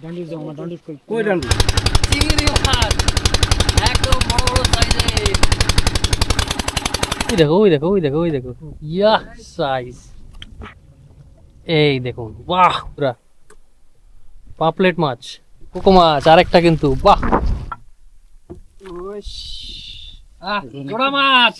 ডান্ডিস যাও, আমার ডান্ডিস কই ডান্ডিস? চিংড়ি মাছ একদম বড় বড় সাইজের। ওই দেখো ইয়া সাইজ। এই দেখুন, বাহ, পুরা পাপলেট মাছ, কোকো মাছ আরেকটা কিন্তু, বাহ। জোড়া মাছ।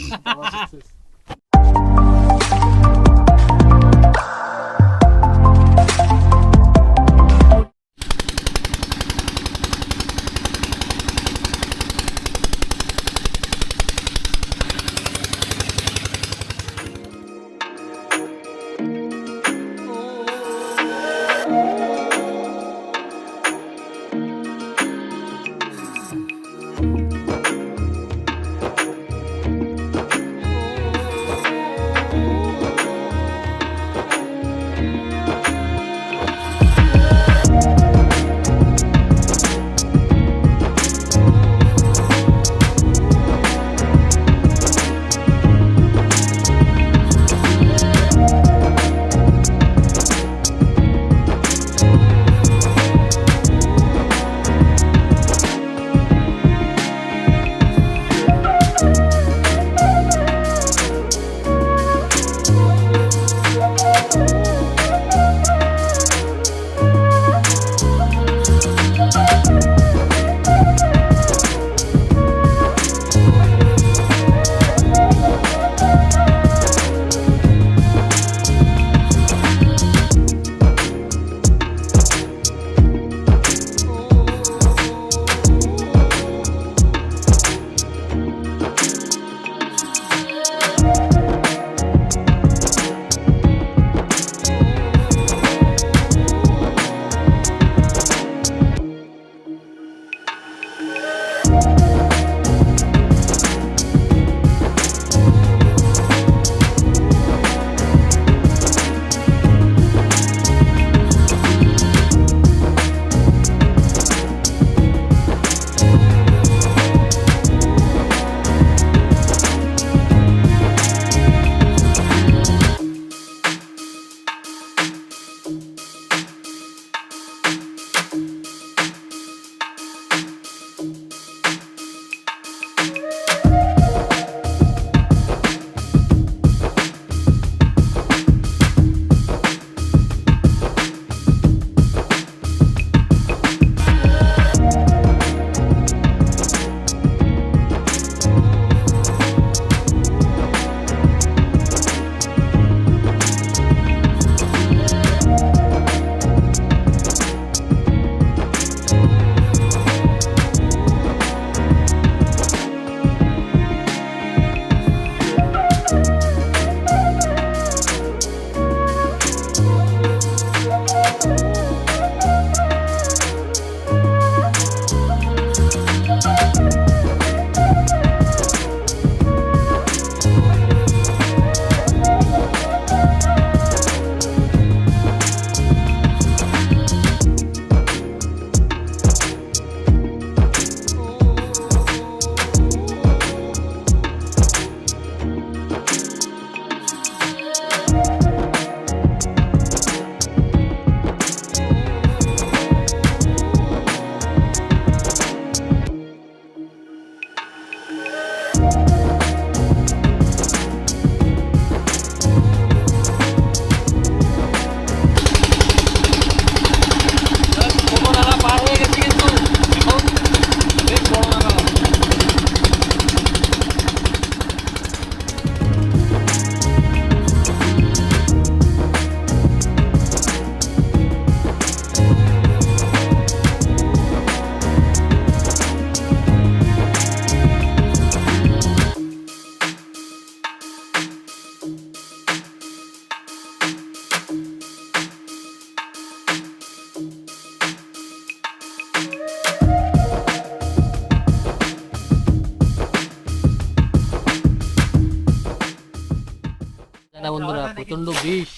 না বন্ধুরা, প্রচন্ড বিষ,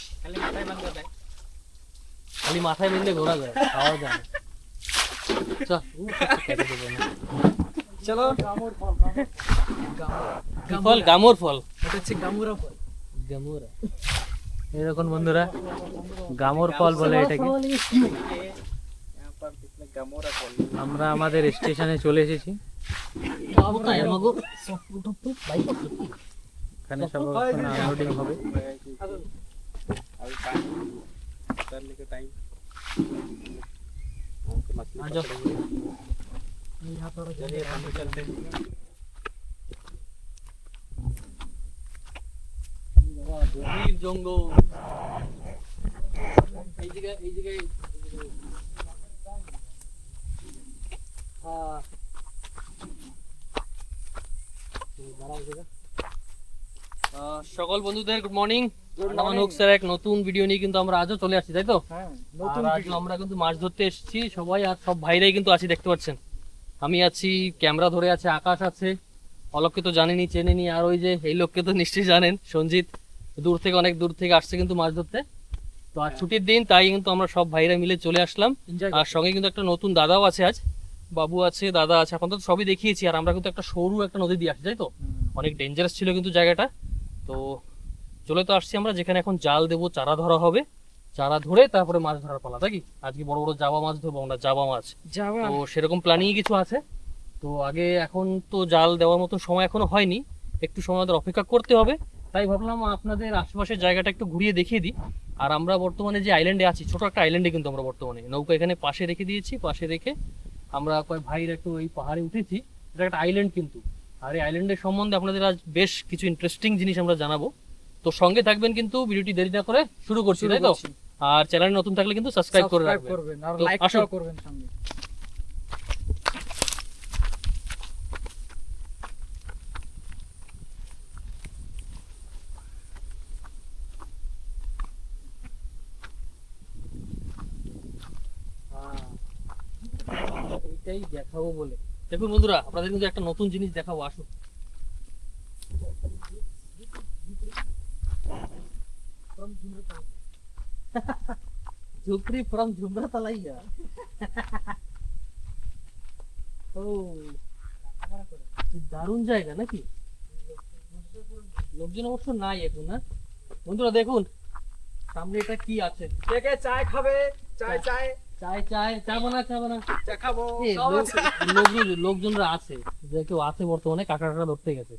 খালি মাথায় বেঁধে ঘোরা যায়, খাওয়া যায় না। চলো, ফল গামুর ফল, এটা হচ্ছে গামুরা ফল, গামুরা। এরকম বন্ধুরা গামুর ফল বলে এটাকে। আমরা আমাদের স্টেশনে চলে এসেছি। এখানে সব আনলোডিং হবে। জঙ্গল এই জায়গায় সকল বন্ধুদের গুড মর্নিং। এক নতুন ভিডিও নিয়ে কিন্তু আমরা আজও চলে আসছি, তাই তো? আমরা কিন্তু মাছ ধরতে এসেছি সবাই, আর সব ভাইরাই কিন্তু আছি, দেখতে পাচ্ছেন। আমি আছি, ক্যামেরা ধরে আছে আকাশ আছে, অলোককে তো জানেনি, চেনেনি, আর ওই যে এই লোককে তো নিশ্চয়ই জানেন, সঞ্জিত অনেক দূর থেকে আসছে কিন্তু মাছ ধরতে। তো আজ ছুটির দিন, তাই কিন্তু আমরা সব ভাইরা মিলে চলে আসলাম। আর সঙ্গে কিন্তু একটা নতুন দাদাও আছে, আজ বাবু আছে, দাদা আছে, এখন তো সবই দেখিয়েছি। আর আমরা কিন্তু একটা সরু একটা নদী দিয়ে আসছি, তাই তো? অনেক ডেঞ্জারাস ছিল কিন্তু জায়গাটা। তো চলে তো আসছি আমরা, যেখানে এখন জাল দেবো, চারা ধরা হবে, চারা ধরে তারপরে মাছ ধরার পালা, তাই কি? আজকে বড় বড় জাবা মাছ ধরবো আমরা, জাবা মাছ। তো সেরকম প্ল্যানিং কিছু আছে। তো আগে এখন তো জাল দেওয়ার মতো সময় এখনো হয়নি, একটু সময় আমাদের অপেক্ষা করতে হবে। তাই ভাবলাম আপনাদের আশেপাশের জায়গাটা একটু ঘুরিয়ে দেখিয়ে দিই। আর আমরা বর্তমানে যে আইল্যান্ডে আছি, ছোট একটা আইল্যান্ডে কিন্তু আমরা বর্তমানে নৌকা এখানে পাশে রেখে দিয়েছি। পাশে রেখে আমরা কয়েক ভাইয়ের একটু এই পাহাড়ে উঠেছি। এটা একটা আইল্যান্ড কিন্তু। আর এই আইল্যান্ডের সম্বন্ধে আপনাদের আজ বেশ কিছু ইন্টারেস্টিং জিনিস আমরা জানাবো। তো সঙ্গে থাকবেন, কিন্তু ভিডিওটি দেরি না করে শুরু করছি, তাই তো? আর চ্যানেল নতুন থাকলে কিন্তু সাবস্ক্রাইব করে রাখবেন আর লাইক করবেন সঙ্গে। এইটাই দেখাবো বলে, দেখুন বন্ধুরা, আপনাদের কিন্তু একটা নতুন জিনিস দেখাবো, আসুন। ঝুপড়ি ফ্রম ঝুমরাতালাইয়া। ও দারুণ জায়গা নাকি? লোকজন অবশ্য নাই এখন, না বন্ধুরা? দেখুন সামনে এটা কি আছে। কে কে চায় খাবে? চায় চায় চায় চায় চা বানা, চা বানা, চা খাবো। লোকজনরা আছে, যে কেউ আছে বর্তমানে, কাকা ধরতে গেছে।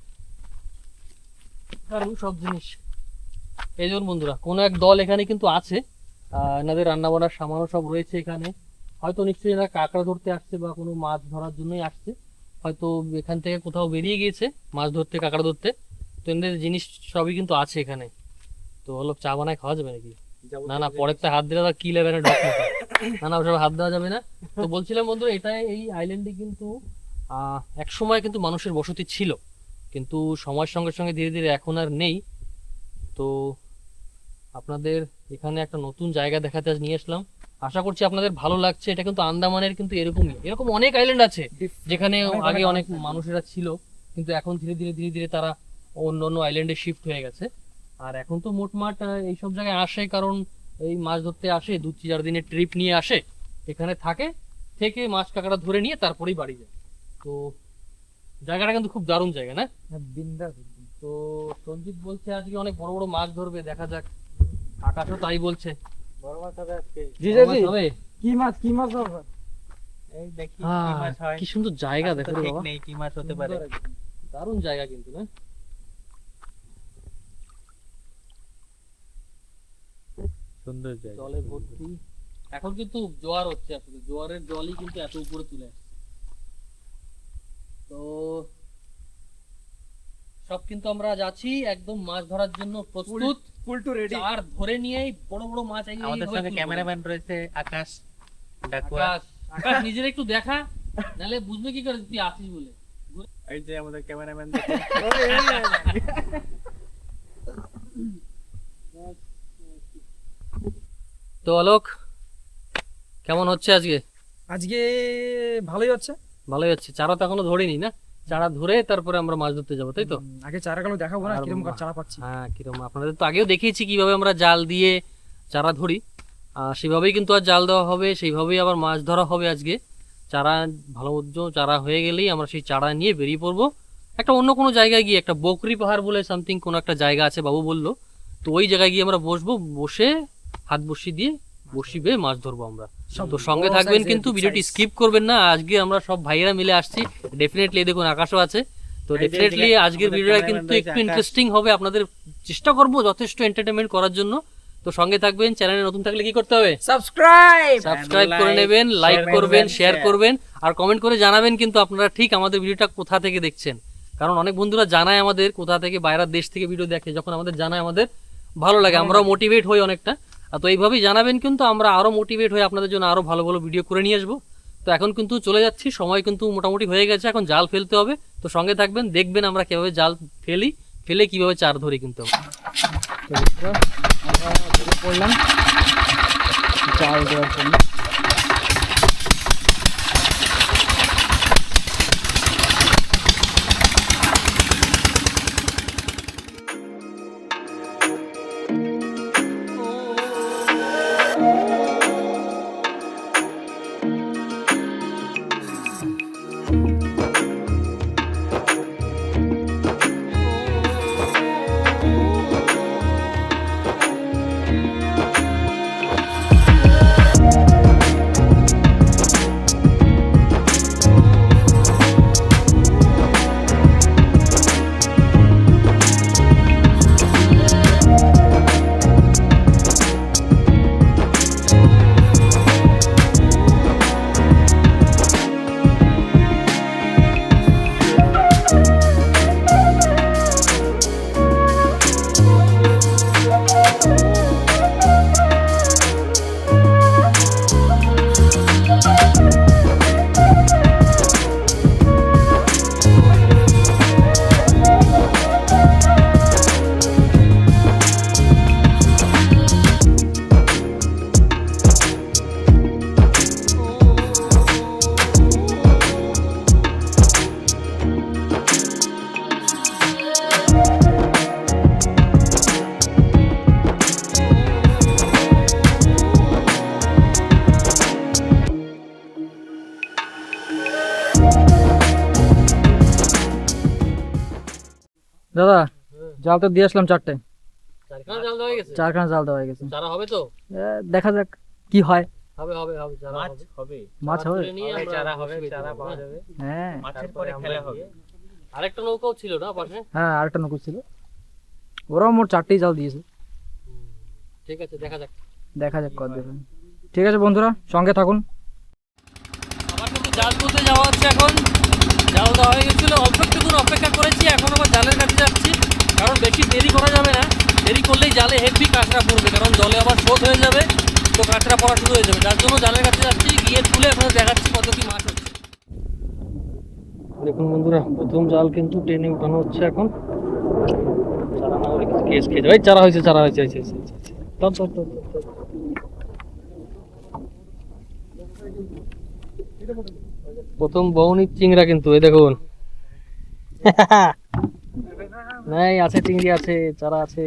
আর সব জিনিস এই যেমন বন্ধুরা, কোন এক দল এখানে কিন্তু আছে, এনাদের রান্না বান্নার সামানও সব রয়েছে এখানে। হয়তো নিশ্চয়ই এরা কাঁকড়া ধরতে আসছে বা কোনো মাছ ধরার জন্যই আসছে, হয়তো এখান থেকে কোথাও বেরিয়ে গিয়েছে মাছ ধরতে, কাঁকড়া ধরতে। তো এদের জিনিস সবই কিন্তু আছে এখানে। তো হলো, চা বানায় খাওয়া যাবে নাকি? না না, পরের তো হাত দিলে কি লেবে না, না না, ওসব হাত দেওয়া যাবে না। তো বলছিলাম বন্ধুরা, এটা এই আইল্যান্ডে কিন্তু এক সময় কিন্তু মানুষের বসতি ছিল, কিন্তু সময়ের সঙ্গে সঙ্গে ধীরে ধীরে এখন আর নেই। তো আপনাদের এখানে একটা নতুন জায়গা দেখাতে আজ নিয়ে আসলাম, আশা করছি আপনাদের ভালো লাগছে। এটা কিন্তু আন্দামানের কিন্তু এরকম অনেক আইল্যান্ড আছে যেখানে আগে অনেক মানুষেরা ছিল, কিন্তু এখন ধীরে ধীরে ধীরে ধীরে তারা অন্য অন্য আইল্যান্ডে শিফট হয়ে গেছে। আর এখন তো মোটমাট এইসব জায়গায় আসে, কারণ এই মাছ ধরতে আসে, 2-4 দিনের ট্রিপ নিয়ে আসে, এখানে থেকে মাছ কাঁকড়া ধরে নিয়ে তারপরেই বাড়ি যায়। তো জায়গাটা কিন্তু খুব দারুণ জায়গা, না? তো সঞ্জিত বলছে আজকে অনেক বড় বড় মাছ ধরবে, দেখা যাক। আকাশও তাই বলছে, বড় মাছ হবে আজকে। জি জি, কি মাছ হবে? এই দেখি কি মাছ হয়। কি সুন্দর জায়গা, দেখো রে বাবা, কি মাছ হতে পারে। দারুণ জায়গা কিন্তু, না? সুন্দর জায়গা, জলে ভর্তি। এখন কিন্তু জোয়ার হচ্ছে, আসলে জোয়ারের জলই কিন্তু এত উপরে তুলে আসছে। তো সব কিন্তু আমরা যাচ্ছি একদম মাছ ধরার জন্য প্রস্তুত, ফুল টু রেডি। আর ধরে নিয়েই বড় বড় মাছ। আমাদের সঙ্গে ক্যামেরাম্যান রয়েছে আকাশ। আকাশ নিজের একটু দেখা, নালে বুঝবে কি করে তুই আসিস বলে। এই যে আমাদের ক্যামেরাম্যান। তো অলোক, কেমন হচ্ছে আজকে? আজকে ভালোই হচ্ছে। চারা তো এখনো ধরিনি, না? চারা ধরে তারপরে আমরা মাছ ধরতে যাবো, তাই তো? আগে চারাগুলো দেখাবো না, কিরকম চারা পাচ্ছি। হ্যাঁ, কিরকম। আপনাদের তো আগেও দেখিয়েছি কিভাবে আমরা জাল দিয়ে চারা ধরি, সেভাবেই কিন্তু আর জাল দেওয়া হবে, সেইভাবেই আবার মাছ ধরা হবে আজকে। চারা ভালো মতো চারা হয়ে গেলেই আমরা সেই চারা নিয়ে বেরিয়ে পড়বো একটা অন্য কোনো জায়গায় গিয়ে। একটা বকরি পাহাড় বলে সামথিং কোনো একটা জায়গা আছে, বাবু বললো। তো ওই জায়গায় গিয়ে আমরা বসবো, বসে হাত বসি দিয়ে বসি বেয়ে মাছ ধরবো আমরা। তো সঙ্গে থাকবেন কিন্তু ভিডিওটি স্কিপ করবেন না। আজকে আমরা সব ভাইয়েরা মিলে আসছি, ডেফিনেটলি দেখুন আকাশও আছে, তো ডেফিনেটলি আজকের ভিডিওটা কিন্তু একটু ইন্টারেস্টিং হবে, আপনাদের চেষ্টা করব যথেষ্ট এন্টারটেনমেন্ট করার জন্য। তো সঙ্গে থাকবেন, চ্যানেলে নতুন থাকলে কি করতে হবে? সাবস্ক্রাইব করে নেবেন, লাইক করবেন, শেয়ার করবেন, আর কমেন্ট করে জানাবেন কিন্তু আপনারা ঠিক আমাদের ভিডিওটা কোথা থেকে দেখছেন। কারণ অনেক বন্ধুরা জানায় আমাদের কোথা থেকে, বাইরের দেশ থেকে ভিডিও দেখে, যখন আমাদের জানায় আমাদের ভালো লাগে, আমরাও মোটিভেট হই অনেকটা। তো এইভাবেই জানাবেন, কিন্তু আমরা আরো মোটিভেট হয়ে আপনাদের জন্য আরো ভালো ভালো ভিডিও করে নিয়ে আসবো। তো এখন কিন্তু চলে যাচ্ছি, সময় কিন্তু মোটামুটি হয়ে গেছে, এখন জাল ফেলতে হবে। তো সঙ্গে থাকবেন, দেখবেন আমরা কিভাবে জাল ফেলে কিভাবে চার ধরি কিন্তু পড়লাম জাল দেওয়ার জন্য। দাদা জাল তো দিয়ে আসলাম চারটে, চারখানা জাল দেওয়া হয়ে গেছে। চারখানা জাল দেওয়া হয়ে গেছে। চারা হবে তো? দেখা যাক কি হয়। হবে হবে হবে, চারা হবে। মাছ হবে, চারা হবে, চারা পাওয়া যাবে। হ্যাঁ মাছের পরে খেলা হবে। আরেকটা নৌকাও ছিল না পাশে? হ্যাঁ আরেকটা নৌকো ছিল, ওরাও মোট চারটেই জাল দিয়েছে। ঠিক আছে, দেখা যাক কত দেবে। ঠিক আছে বন্ধুরা, সঙ্গে থাকুন। আবার কিন্তু জাল তুলতে যাওয়া হচ্ছে এখন। জাল দেওয়া হয়ে গেছিল, অল্প একটুকুন অপেক্ষা করেছি, এখন আবার জালের কাছে যাচ্ছি। কারণ বেশি দেরি করা যাবে না, দেরি করলেই জালে হেভি কাঁকড়া পড়বে, কারণ জলে আবার স্রোত হয়ে যাবে, তো কাঁকড়া পড়া শুরু হয়ে যাবে। যার জন্য জালের কাছে যাচ্ছি, গিয়ে তুলে আপনাদের দেখাচ্ছি কত কি মাছ হচ্ছে। দেখুন বন্ধুরা, প্রথম জাল কিন্তু টেনে উঠানো হচ্ছে এখন। চারা না হলে কিন্তু কেস খেয়ে যাবে। এই চারা হয়েছে, চারা হয়েছে। প্রথম বউনির চিংড়া কিন্তু, এই দেখুন। নাই আছে, চিংড়ি আছে, চারা আছে,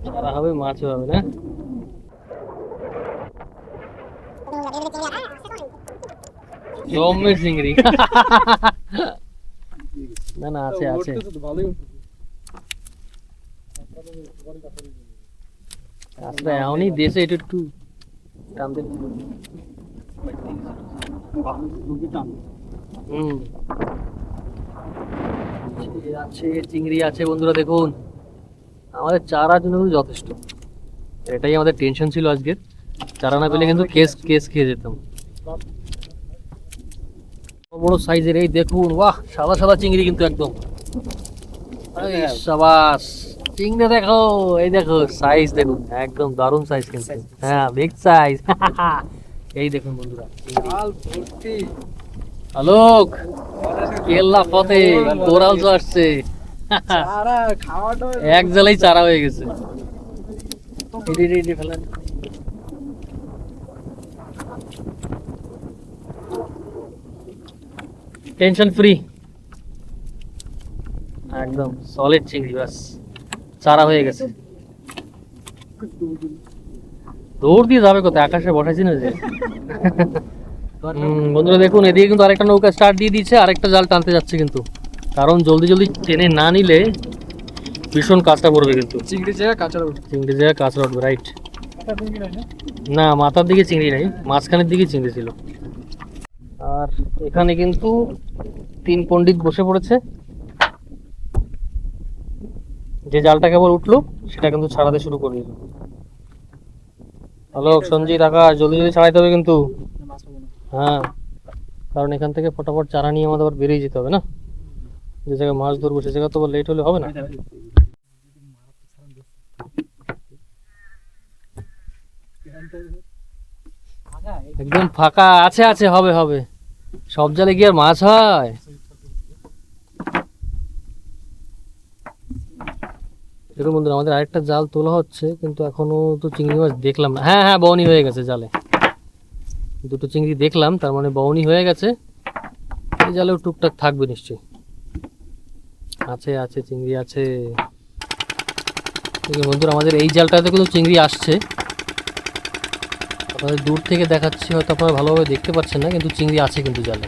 চারা হবে, মাছও হবে না। জমের চিংড়ি। না না, আছে আছে। আসলে এমনই দেশে একটু একটু টান দেন। আছে, চিংড়ি আছে বন্ধুরা, দেখুন। আমাদের চারার জন্য কিন্তু যথেষ্ট, এটাই আমাদের টেনশন ছিল আজকে। চারা না পেলে কিন্তু কেস খেয়ে যেতাম। বড় সাইজের, এই দেখুন, বাহ, সাদা সাদা চিংড়ি কিন্তু একদম। সাবাস চিংড়ি, দেখো, এই দেখো সাইজ দেখুন, একদম দারুণ সাইজ কিন্তু। হ্যাঁ, বিগ সাইজ। এই দেখুন বন্ধুরা, আলোক কেল্লা পথে কোরাল তো আসছে, এক জালেই চারা হয়ে গেছে। টেনশন ফ্রি, একদম সলিড চিংড়ি, বাস চারা হয়ে গেছে। দৌড় দিয়ে যাবে কোথায়, আকাশে বসাইছি না যে। বন্ধুরা দেখুন, এদিকে কিন্তু আরেকটা নৌকা স্টার্ট দিয়ে দিচ্ছে, আরেকটা জাল টানতে যাচ্ছে কিন্তু, কারণ জলদি জলদি টেনে না নিলে ভীষণ কাঁচড়া পড়বে কিন্তু। চিংড়ি জায়গা কাঁচড়া উঠবে, চিংড়ি জায়গা কাঁচড়া উঠবে, রাইট। না, মাথার দিকে চিংড়ি নেই, মাঝখানের দিকে চিংড়ি ছিল। আর এখানে কিন্তু 3 পণ্ডিত বসে পড়েছে। যে জালটা কেবল উঠলো সেটা কিন্তু ছাড়াতে শুরু করে দিল। হ্যালো সঞ্জিত, আকাশ, জলদি জলদি ছাড়াইতে হবে কিন্তু। হ্যাঁ, কারণ এখান থেকে ফটাফট চারা নিয়ে আমাদের আবার বেরিয়ে যেতে হবে না। যে জায়গায় মাছ ধরবো সে জায়গা তো লেট হলে হবে না। একদম ফাঁকা আছে, আছে, হবে হবে। সব জালে কি আর মাছ হয়? দেখুন বন্ধুরা, আমাদের আরেকটা জাল তোলা হচ্ছে, কিন্তু এখনো তো চিংড়ি মাছ দেখলাম না। হ্যাঁ হ্যাঁ, বউনি হয়ে গেছে জালে, 2টো চিংড়ি দেখলাম, তার মানে বউনি হয়ে গেছে। এই জালেও টুকটাক থাকবে নিশ্চয়ই। আছে আছে, চিংড়ি আছে। দেখুন বন্ধুরা, আমাদের এই জালটাতে কিন্তু চিংড়ি আসছে। আপনাদের দূর থেকে দেখাচ্ছি, হয়তো আপনারা ভালোভাবে দেখতে পাচ্ছেন না, কিন্তু চিংড়ি আছে কিন্তু জালে।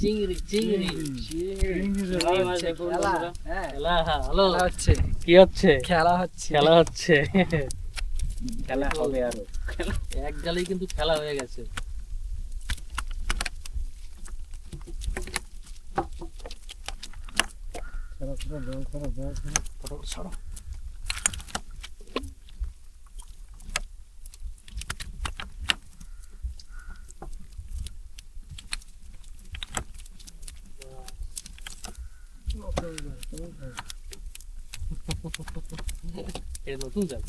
চিংড়ি চিংড়ি হ্যালো, কি হচ্ছে? খেলা হচ্ছে। খেলা হবে আরো, এক জালেই কিন্তু খেলা হয়ে গেছে। এটা নতুন জাল।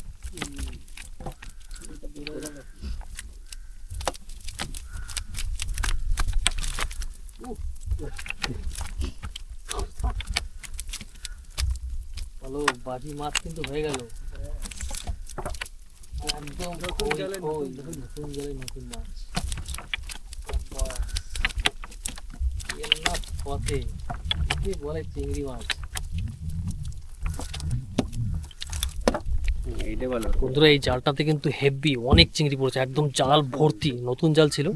ভালো বাজি মাছ কিন্তু হয়ে গেল একদম। নতুন জালে নতুন মাছ পথে, কি বলে চিংড়ি মাছ। বন্ধুরা, এই জালটাতে কিন্তু হেভি অনেক চিংড়ি পড়েছে, একদম জাল ভর্তি। নতুন জাল ছিল,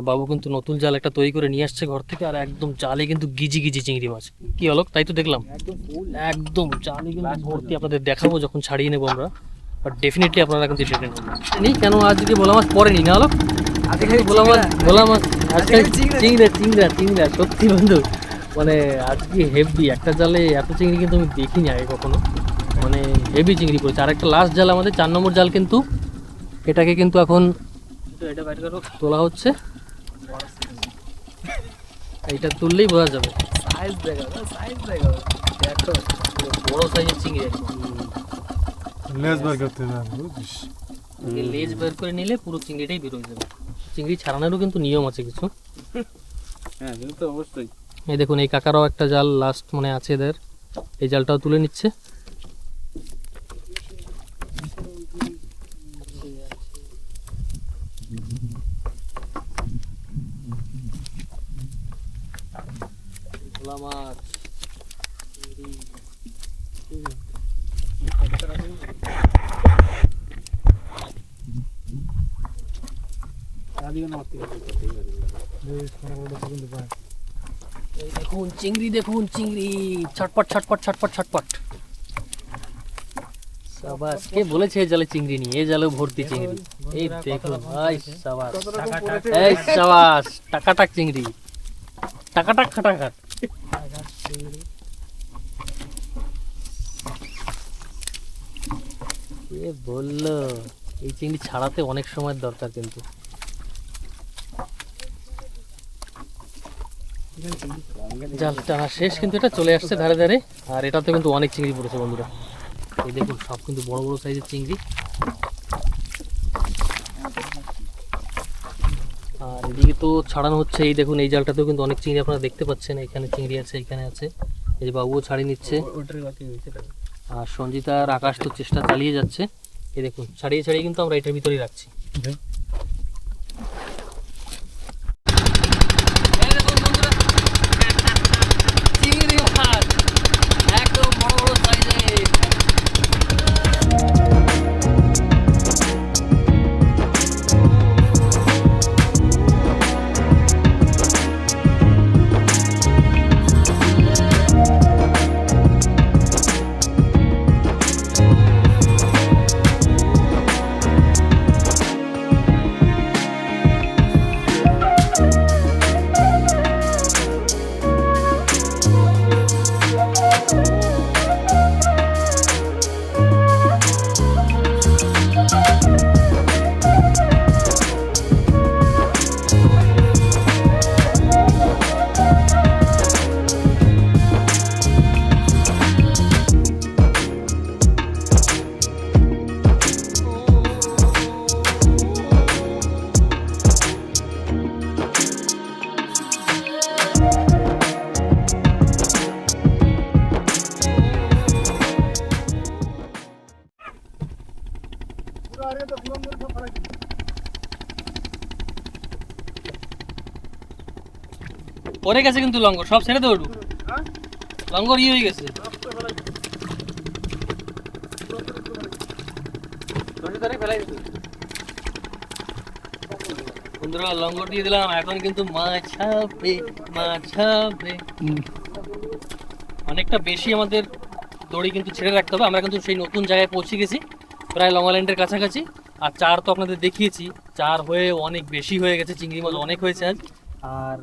বাবু কিন্তু নতুন জাল একটা তৈরি করে নিয়ে আসছে ঘর থেকে, আর একদম জালে কিন্তু গিজি গিজি চিংড়ি মাছ। কি হলো, তাই তো দেখলাম, একদম জালে কিন্তু ভর্তি। আপনাদের দেখাবো যখন ছাড়িয়ে নেবো আমরা, বাট ডেফিনেটলি আপনারা কিন্তু সেটা নেই। কেন আজকে ভোলা মাছ পড়েনি না হলো, ভোলা মাছ আজকে চিংড়া চিংড়া চিংড়া। সত্যি বন্ধু, মানে আজকে হেভি একটা জালে এত চিংড়ি কিন্তু আমি দেখিনি আগে কখনো, মানে হেভি চিংড়ি পড়েছে। আর একটা লাস্ট জাল, আমাদের 4 নম্বর জাল, কিন্তু এটাকে কিন্তু এখন তোলা হচ্ছে। এইটা তুললেই বোঝা যাবে, বড় সাইজের চিংড়ি। লেজ বের করে নিলে পুরো চিংড়িটাই বের হয়ে যাবে। চিংড়ি ছাড়ানোরও কিন্তু নিয়ম আছে কিছু। হ্যাঁ, অবশ্যই। এই দেখুন, এই কাকারাও একটা জাল লাস্ট মানে আছে এদের, এই জালটাও তুলে নিচ্ছে। ভোলা মাছ, দেখুন চিংড়ি, দেখুন চিংড়ি, ছটপট ছটপট ছটপট ছটপট। সাবাস, কে বলেছে এই জালে চিংড়ি নিয়ে? এই জালেও ভর্তি চিংড়ি। এই দেখুন, এই সাবাস, এই সাবাস, টাকাটাক চিংড়ি, টাকাটাক খাটাখাট। কে বললো? এই চিংড়ি ছাড়াতে অনেক সময় দরকার কিন্তু। জাল টানা শেষ, কিন্তু এটা চলে আসছে ধারে ধারে। আর এটাতে কিন্তু অনেক চিংড়ি পড়েছে বন্ধুরা, এই দেখুন সব কিন্তু বড় বড় সাইজের চিংড়ি। আর এদিকে তো ছাড়ানো হচ্ছে, এই দেখুন এই জালটাতেও কিন্তু অনেক চিংড়ি আপনারা দেখতে পাচ্ছেন। এখানে চিংড়ি আছে, এখানে আছে, এই যে বাবুও ছাড়িয়ে নিচ্ছে। আর সঞ্জিতা আর আকাশ তো চেষ্টা চালিয়ে যাচ্ছে। এই দেখুন ছাড়িয়ে ছাড়িয়ে কিন্তু আমরা এটার ভিতরেই রাখছি। পরে গেছে কিন্তু লঙ্গর, সব ছেড়ে দেবো, লঙ্গর হয়ে গেছে। বন্ধুরা লঙ্গর দিয়ে দিলাম, এখন কিন্তু মাছ হবে, মাছ হবে। অনেকটা বেশি আমাদের দড়ি কিন্তু ছেড়ে রাখতে হবে। আমরা কিন্তু সেই নতুন জায়গায় পৌঁছে গেছি, প্রায় লঙ্গাল্যান্ডের কাছাকাছি। আর চার তো আপনাদের দেখিয়েছি, চার হয়ে অনেক বেশি হয়ে গেছে, চিংড়ি মাছ অনেক হয়েছে আজ। আর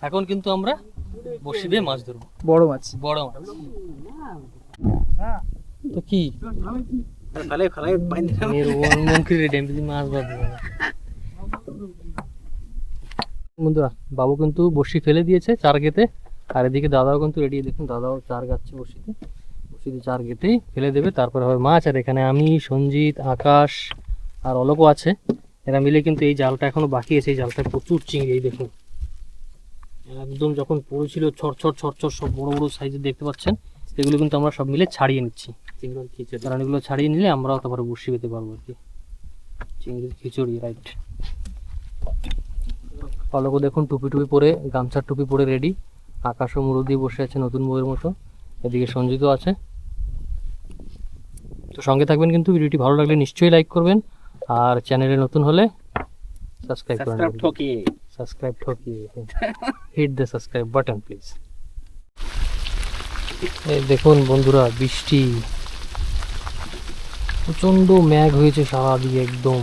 এখন কিন্তু আমরা বসি দিয়ে মাছ ধরবো, বড় মাছ। বড় মাছ। তো কি বন্ধুরা, বাবু কিন্তু বড়শি ফেলে দিয়েছে চার গেতে, আর এদিকে দাদাও কিন্তু রেডি। দেখুন দাদাও চার গাচ্ছে বড়শিতে, বড়শিতে চার গেতেই ফেলে দেবে, তারপরে হবে মাছ। আর এখানে আমি, সঞ্জিত, আকাশ আর অলোকও আছে, এরা মিলে কিন্তু এই জালটা এখনো বাকি আছে। এই জালটা প্রচুর চিংড়ি, এই দেখুন একদম যখন পড়েছিল ছড়ছড় ছড়ছড় সব বড় বড় সাইজের দেখতে পাচ্ছেন। এগুলো কিন্তু আমরা সব মিলে ছাড়িয়ে নিচ্ছি, কারণ এগুলো ছাড়িয়ে নিলে আমরাও তারপরে বড়শি পেতে পারবো আর কি। চিংড়ির খিচুড়ি, রাইট। অলোকও দেখুন টুপি টুপি পরে, গামছার টুপি পরে রেডি। আকাশও মুড়ো দিয়ে বসে আছে নতুন বউয়ের মতো। এদিকে সঞ্জিতও আছে। তো সঙ্গে থাকবেন কিন্তু, ভিডিওটি ভালো লাগলে নিশ্চয়ই লাইক করবেন, আর চ্যানেলে নতুন হলে সাবস্ক্রাইব করবেন। সাবস্ক্রাইব ঠকিয়ে hit the subscribe button please. এই দেখুন বন্ধুরা, বৃষ্টি প্রচন্ড মেঘ হয়েছে সারাদিকে একদম,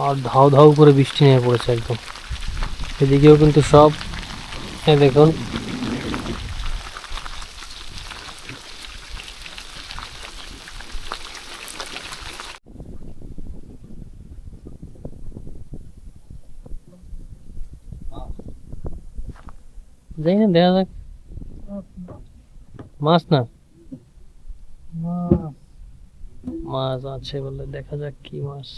আর ধাউ ধাউ করে বৃষ্টি নেমে পড়েছে একদম। এদিকেও কিন্তু সব দেখুন যাই না, দেখা যাক মাছ না, মাছ আছে বলে, দেখা যাক কি মাছ।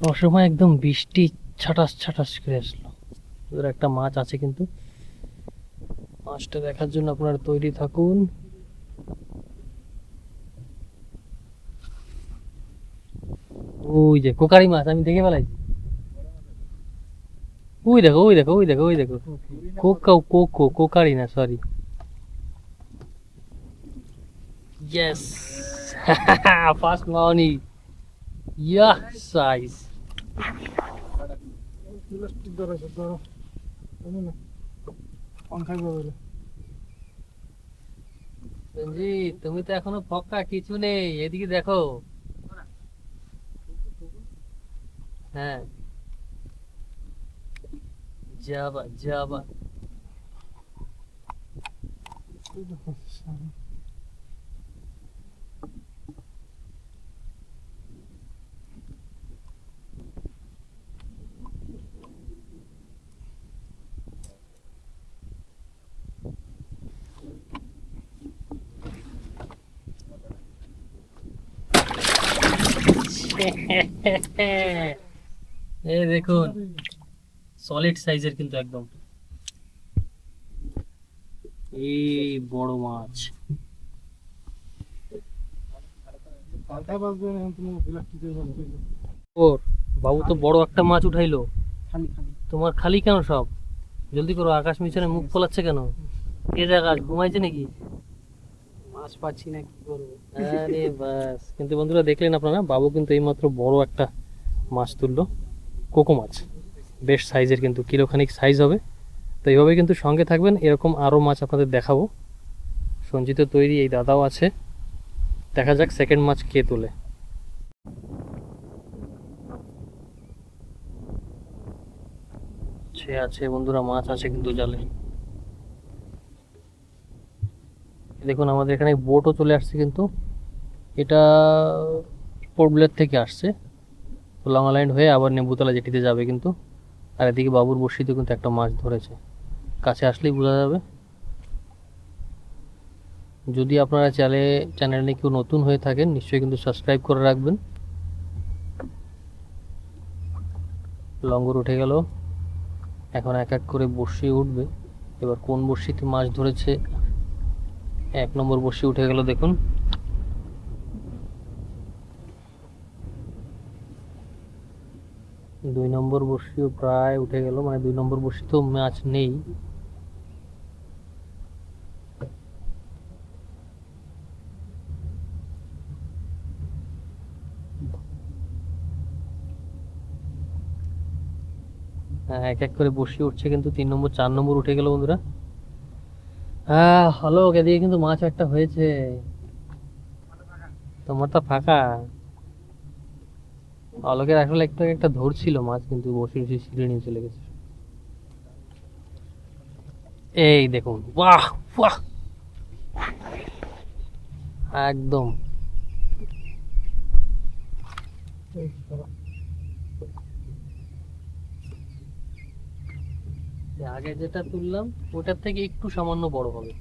অসময় একদম বৃষ্টি ছাটাস ছাটাস করে আসলো। ওদের একটা মাছ আছে কিন্তু, মাছটা দেখার জন্য আপনারা তৈরি থাকুন। ওই যে কোকারি মাছ, আমি দেখে ফেলাইছি। ওই দেখো, ওই দেখো, ওই দেখো, ওই দেখো, কোকারি না, সরি। ইয়েস, ফার্স্ট মাউনি, ইয়া সাইজ। সঞ্জিত, তুমি তো এখনো ফক্কা, কিছু নেই, এদিকে দেখো। হ্যাঁ, যাবা যাবা। এই দেখুন সলিড সাইজের কিন্তু একদম, এই বড় মাছ। ওর বাবু তো বড় একটা মাছ উঠাইলো, তোমার খালি কেন সব? জলদি করো, আকাশ মিশনে মুখ ফোলাচ্ছে কেন? কে জায়গা ঘুমাইছে নাকি? মাছ পাচ্ছি না, কি করবো। আরে বাস, কিন্তু বন্ধুরা দেখলেন আপনারা, বাবু কিন্তু এইমাত্র বড় একটা মাছ তুললো, কোকো মাছ, বেশ সাইজের, কিন্তু কিলোখানিক সাইজ হবে। তো এইভাবে কিন্তু সঙ্গে থাকবেন, এরকম আরও মাছ আপনাদের দেখাবো। সঞ্জিত তৈরি, এই দাদাও আছে, দেখা যাক সেকেন্ড মাছ কে তোলে। সে আছে বন্ধুরা, মাছ আছে কিন্তু জালে। দেখুন আমাদের এখানে বোটও চলে আসছে কিন্তু, এটা পোর্ট ব্লেয়ার থেকে আসছে, লং আইল্যান্ড হয়ে আবার নেবুতলা জেটিতে যাবে কিন্তু। আর এদিকে বাবুর বড়শিতে কিন্তু একটা মাছ ধরেছে, কাছে আসলেই বোঝা যাবে। যদি আপনারা চ্যানেলে কেউ নতুন হয়ে থাকেন, নিশ্চয়ই কিন্তু সাবস্ক্রাইব করে রাখবেন। লঙ্গর উঠে গেল, এখন এক এক করে বড়শি উঠবে। এবার কোন বড়শিতে মাছ ধরেছে? 1 নম্বর বড়শি উঠে গেল, দেখুন। 2 নম্বর বড়শিও প্রায় উঠে গেল, মানে 2 নম্বর বড়শি তো মাছ নেই। হ্যাঁ, এক এক করে বড়শি উঠছে, কিন্তু 3 নম্বর 4 নম্বর উঠে গেল বন্ধুরা। হ্যাঁ হলো, এদিকে কিন্তু মাছ একটা হয়েছে। তোমারটা ফাঁকা। অলোকের আসলে একটু একটা ধরছিল মাছ, কিন্তু বসে বসে ছিঁড়ে নিয়ে চলে গেছে। এই দেখুন, বাহ বাহ, একদম আগে যেটা তুললাম ওটার থেকে একটু সামান্য বড় হবে।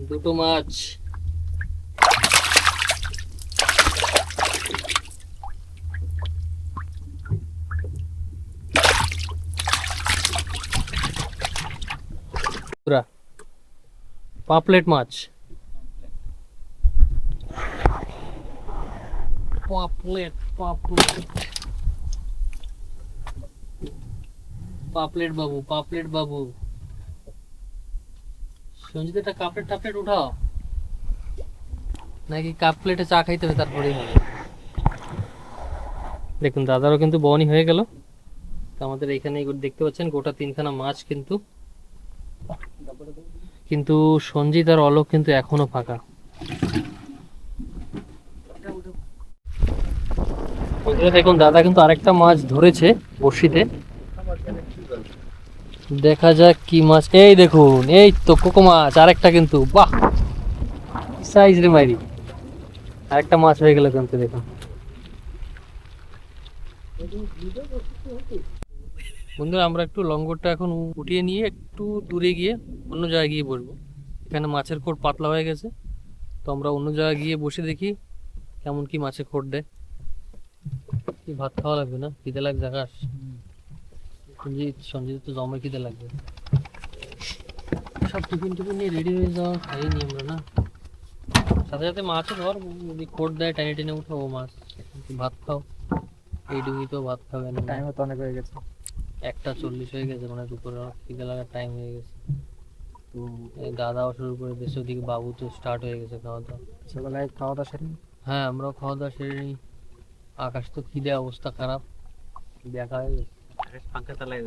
দুটো মাছ। পাপলেট মাছ, পাপলেট পাপলেট পাপলেট বাবু, পাপলেট বাবু। সঞ্জিত একটা কাপলেট টাপলেট উঠাও, নাকি কাপ প্লেটে চা খাইতে হবে তারপরেই হবে। দেখুন দাদারও কিন্তু বনি হয়ে গেল। তো আমাদের এখানে দেখতে পাচ্ছেন গোটা 3খানা মাছ, কিন্তু কিন্তু সঞ্জিত আর অলোক কিন্তু এখনো ফাঁকা। বন্ধুরা দেখুন, দাদা কিন্তু আরেকটা মাছ ধরেছে বড়শিতে। দেখা যাক কি মাছ। এই দেখুন, এই তো কোকো মাছ আরেকটা, কিন্তু বাহ সাইজ রে মাইরি, আরেকটা মাছ হয়ে গেল কিন্তু। দেখুন বন্ধুরা, আমরা একটু লঙ্গরটা এখন উঠিয়ে নিয়ে একটু দূরে গিয়ে অন্য জায়গায় গিয়ে বসবো। এখানে মাছের খোঁড় পাতলা হয়ে গেছে, তো আমরা অন্য জায়গায় গিয়ে বসে দেখি কেমন কি মাছের খোঁড় দেয়। কি ভাত খাওয়া লাগবে না? খিদে লাগছে আকাশ? সঞ্জিত তো জমে খিদে লাগবে। সব টিফিন টিফিন নিয়ে রেডি হয়ে যাওয়া, খাইনি আমরা না। সাথে সাথে মাছও ধর, যদি খোঁড় দেয় টেনে টেনে উঠাবো মাছ। ভাত খাও, এই ডুবি তো ভাত খাবে না। টাইম তো অনেক হয়ে গেছে। 1:40 হয়ে গেছে, মানে দুপুরে খিদে লাগার টাইম হয়ে গেছে। তো এই দাদাও শুরু করে দিয়েছে, ওদিকে বাবু তো স্টার্ট হয়ে গেছে খাওয়া দাওয়া। সকালে খাওয়া দাওয়া সেরে হ্যাঁ, আমরাও খাওয়া দাওয়া সেরে নিই। আকাশ তো খিদে অবস্থা খারাপ, দেখা হয়ে গেছে। পাঙ্খা চালাই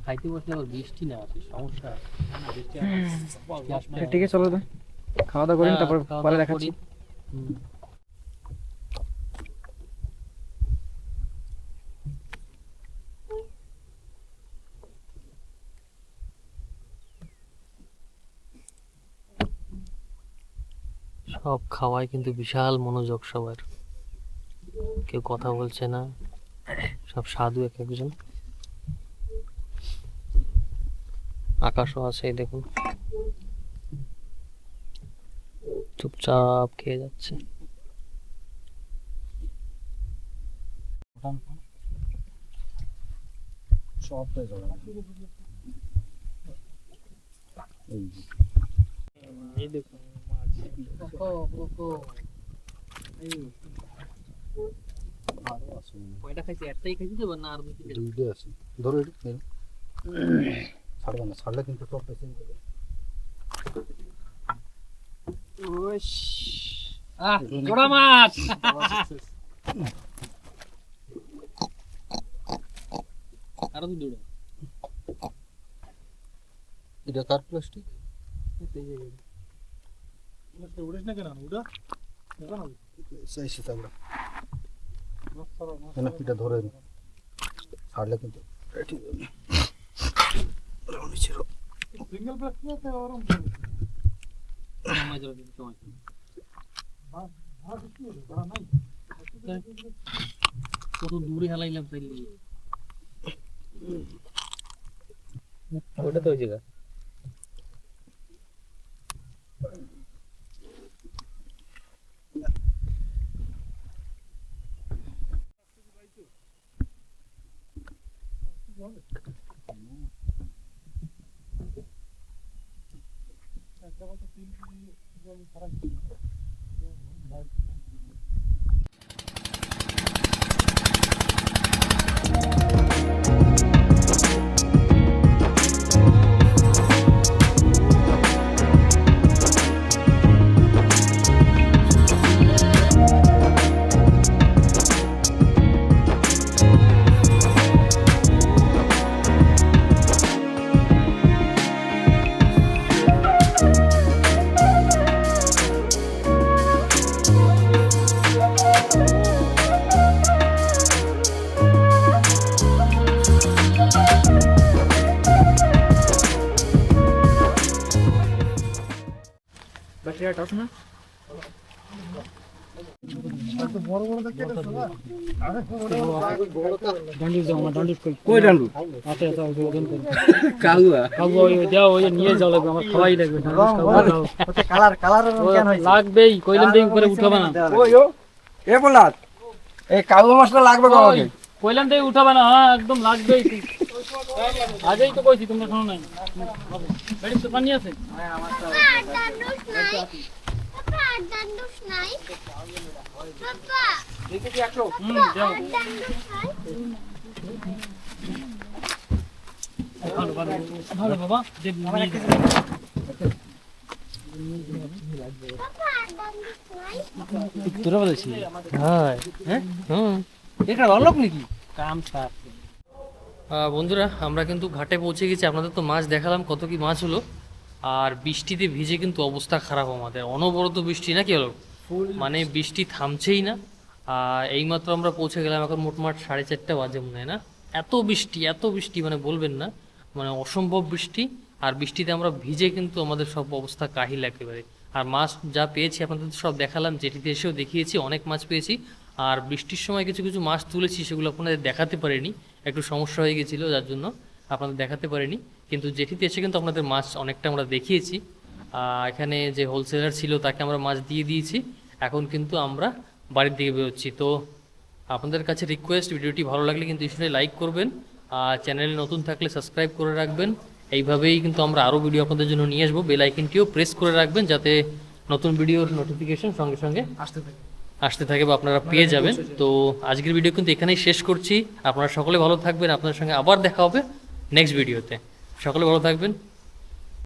খাইতে বসলে আবার বৃষ্টি না আসে, সমস্যা। ঠিক আছে, চলো খাওয়া দাওয়া করেন, তারপর পরে দেখাচ্ছি। সব খাওয়ায় কিন্তু বিশাল মনোযোগ সবার, কেউ কথা বলছে না, সব সাধু এক একজন। আকাশও আছে, এই দেখুন চুপচাপ খেয়ে যাচ্ছে। সব হয়ে যাবে। এই দেখুন মাছ। কয়টা খাইছি? একটাই খাইছি তো, না আর বেশি? দুইটা আছে, ধরো এটা ছাড়বে না, ছাড়লে কিন্তু টপ পেছে যাবে। জোড়া মাছ। আরো দুটো। এটা কার প্লাস্টিক? উড়িস না কেন? উড়া চাইছি তাহলে না, এটা ধরে ছাড়লে কিন্তু ঠিক হবে। সিঙ্গেল প্লাস্টিক না আরাম কত দূরে হেলাইলাম তাইলে। ওটা তো ওই জায়গা। কই ডান্ডু কালুয়া নিয়ে যাও লাগবে আমার খাওয়াই লাগবে কালার কালার কেন হইছে লাগবেই কইলাম দেই উপরে উঠাবা না ওই ও এ বলাত এই কালু মাছটা লাগবে আমাকে কইলাম দেই উঠাবা না হ্যাঁ একদম লাগবেই আগেই তো কইছি তোমরা শোনো নাই গাড়ি তো পানি আছে দান্ডুস নাই পাপা দেখি একটু যাও দান্ডুস নাই ভালো ভালো ভালো বাবা যে নিয়ে যাও। পাপা দান্ডুস নাই তোরা বলেছি হ্যাঁ হ্যাঁ হুম এটা ভালো নাকি কাম সার বন্ধুরা আমরা কিন্তু ঘাটে পৌঁছে গেছি। আপনাদের তো মাছ দেখালাম কত কি মাছ হলো। আর বৃষ্টিতে ভিজে কিন্তু অবস্থা খারাপ আমাদের, অনবরত বৃষ্টি না কি হলো, মানে বৃষ্টি থামছেই না। আর এইমাত্র আমরা পৌঁছে গেলাম, এখন মোটমাট 4:30 বাজে মনে হয় না। এত বৃষ্টি মানে বলবেন না, মানে অসম্ভব বৃষ্টি। আর বৃষ্টিতে আমরা ভিজে কিন্তু আমাদের সব অবস্থা কাহিল একেবারে। আর মাছ যা পেয়েছি আপনাদের তো সব দেখালাম, যেটিতে এসেও দেখিয়েছি, অনেক মাছ পেয়েছি। আর বৃষ্টির সময় কিছু কিছু মাছ তুলেছি, সেগুলো আপনাদের দেখাতে পারিনি, একটু সমস্যা হয়ে গেছিলো, যার জন্য আপনাদের দেখাতে পারিনি। কিন্তু যেটিতে এসে কিন্তু আপনাদের মাছ অনেকটা আমরা দেখিয়েছি। এখানে যে হোলসেলার ছিল তাকে আমরা মাছ দিয়ে দিয়েছি। এখন কিন্তু আমরা বাড়ির দিকে বেরোচ্ছি। তো আপনাদের কাছে রিকোয়েস্ট, ভিডিওটি ভালো লাগলে কিন্তু নিশ্চয়ই লাইক করবেন, আর চ্যানেলে নতুন থাকলে সাবস্ক্রাইব করে রাখবেন। এইভাবেই কিন্তু আমরা আরও ভিডিও আপনাদের জন্য নিয়ে আসবো। বেল আইকনটিও প্রেস করে রাখবেন, যাতে নতুন ভিডিওর নোটিফিকেশন সঙ্গে সঙ্গে আসতে থাকে বা আপনারা পেয়ে যাবেন। তো আজকের ভিডিও কিন্তু এখানেই শেষ করছি। আপনারা সকলে ভালো থাকবেন, আপনাদের সঙ্গে আবার দেখা হবে নেক্সট ভিডিওতে। সকলে ভালো থাকবেন।